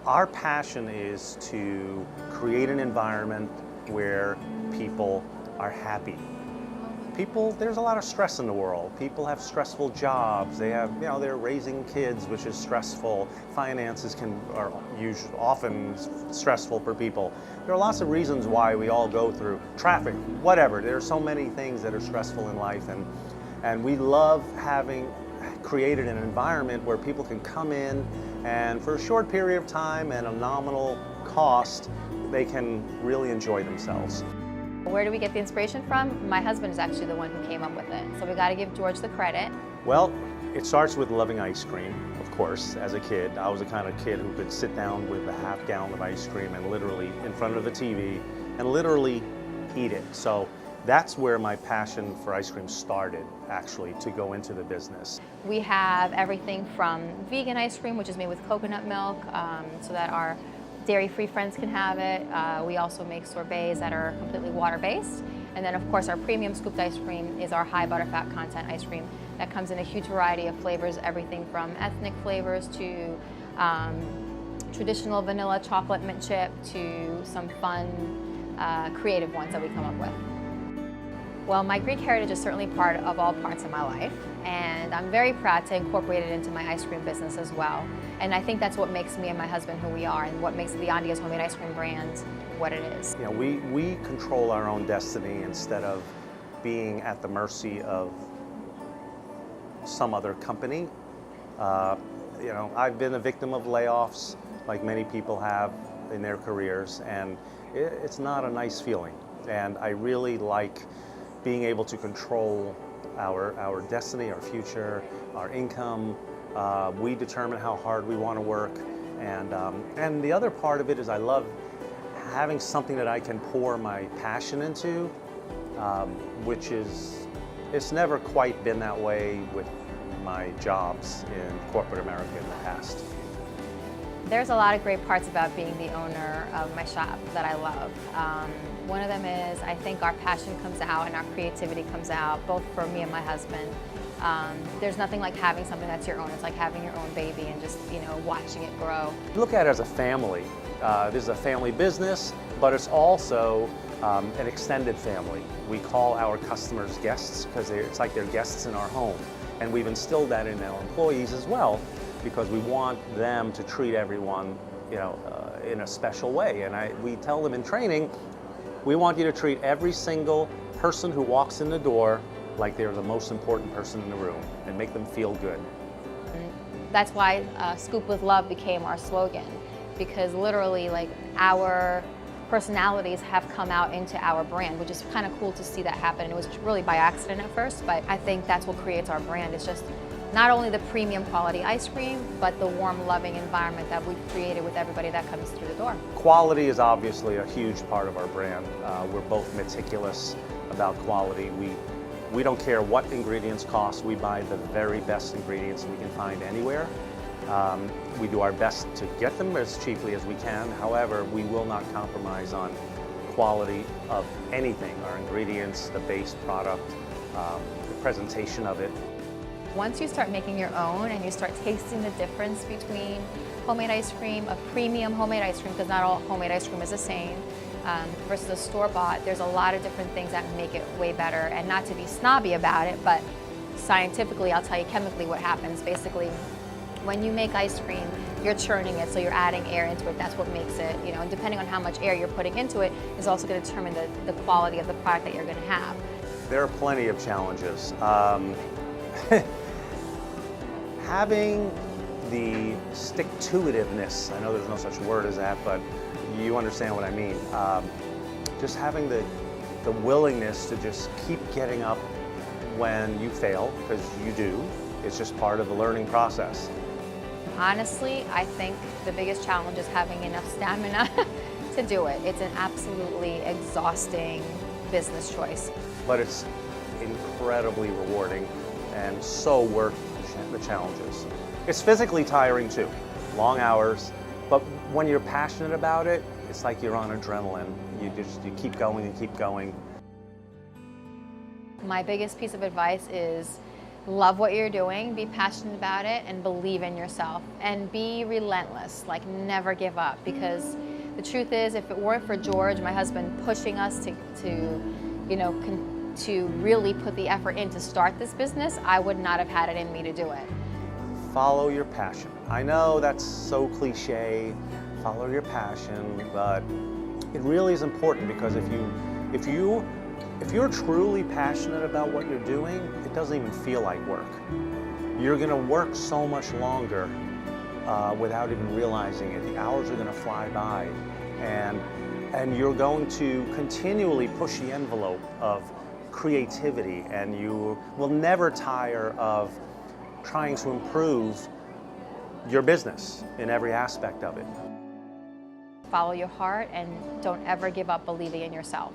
Our passion is to create an environment where people are happy. There's a lot of stress in the world. People have stressful jobs. They have, they're raising kids, which is stressful. Finances are usually often stressful for people. There are lots of reasons why we all go through traffic, whatever. There are so many things that are stressful in life, and we love having created an environment where people can come in and for a short period of time and a nominal cost, they can really enjoy themselves. Where do we get the inspiration from? My husband is actually the one who came up with it. So we got to give George the credit. Well, it starts with loving ice cream, of course. As a kid, I was the kind of kid who could sit down with a half gallon of ice cream and literally in front of the TV and literally eat it. So that's where my passion for ice cream started, actually, to go into the business. We have everything from vegan ice cream, which is made with coconut milk, so that our dairy-free friends can have it. We also make sorbets that are completely water-based. And then, of course, our premium scooped ice cream is our high butterfat content ice cream that comes in a huge variety of flavors, everything from ethnic flavors to traditional vanilla chocolate mint chip to some fun, creative ones that we come up with. Well, my Greek heritage is certainly part of all parts of my life, and I'm very proud to incorporate it into my ice cream business as well. And I think that's what makes me and my husband who we are, and what makes the Andia's homemade ice cream brand what it is. We control our own destiny instead of being at the mercy of some other company. I've been a victim of layoffs, like many people have in their careers, and it's not a nice feeling. And I really like being able to control our destiny, our future, our income. We determine how hard we want to work. And the other part of it is I love having something that I can pour my passion into, which it's never quite been that way with my jobs in corporate America in the past. There's a lot of great parts about being the owner of my shop that I love. One of them is I think our passion comes out and our creativity comes out, both for me and my husband. There's nothing like having something that's your own. It's like having your own baby and just, watching it grow. Look at it as a family. This is a family business, but it's also an extended family. We call our customers guests because it's like they're guests in our home. And we've instilled that in our employees as well, because we want them to treat everyone, in a special way. And we tell them in training, we want you to treat every single person who walks in the door like they're the most important person in the room and make them feel good. That's why Scoop with Love became our slogan, because literally our personalities have come out into our brand, which is kind of cool to see that happen. It was really by accident at first, but I think that's what creates our brand. It's just not only the premium quality ice cream, but the warm, loving environment that we've created with everybody that comes through the door. Quality is obviously a huge part of our brand. We're both meticulous about quality. We don't care what ingredients cost. We buy the very best ingredients we can find anywhere. We do our best to get them as cheaply as we can. However, we will not compromise on quality of anything, our ingredients, the base product, the presentation of it. Once you start making your own and you start tasting the difference between homemade ice cream, a premium homemade ice cream, because not all homemade ice cream is the same, versus a store-bought, there's a lot of different things that make it way better. And not to be snobby about it, but scientifically, I'll tell you chemically what happens. Basically, when you make ice cream, you're churning it, so you're adding air into it. That's what makes it, and depending on how much air you're putting into it is also going to determine the quality of the product that you're going to have. There are plenty of challenges. Having the stick-to-itiveness, I know there's no such word as that, but you understand what I mean. Just having the willingness to just keep getting up when you fail, because you do. It's just part of the learning process. Honestly, I think the biggest challenge is having enough stamina to do it. It's an absolutely exhausting business choice. But it's incredibly rewarding and so worth the challenges. It's physically tiring too, long hours, but when you're passionate about it, it's like you're on adrenaline. You keep going and keep going. My biggest piece of advice is love what you're doing, be passionate about it, and believe in yourself. And be relentless, like never give up. Because the truth is, if it weren't for George, my husband, pushing us to really put the effort in to start this business, I would not have had it in me to do it. Follow your passion. I know that's so cliche, follow your passion, but it really is important, because if you're truly passionate about what you're doing, it doesn't even feel like work. You're gonna work so much longer without even realizing it. The hours are gonna fly by, and you're going to continually push the envelope of creativity, and you will never tire of trying to improve your business in every aspect of it. Follow your heart and don't ever give up believing in yourself.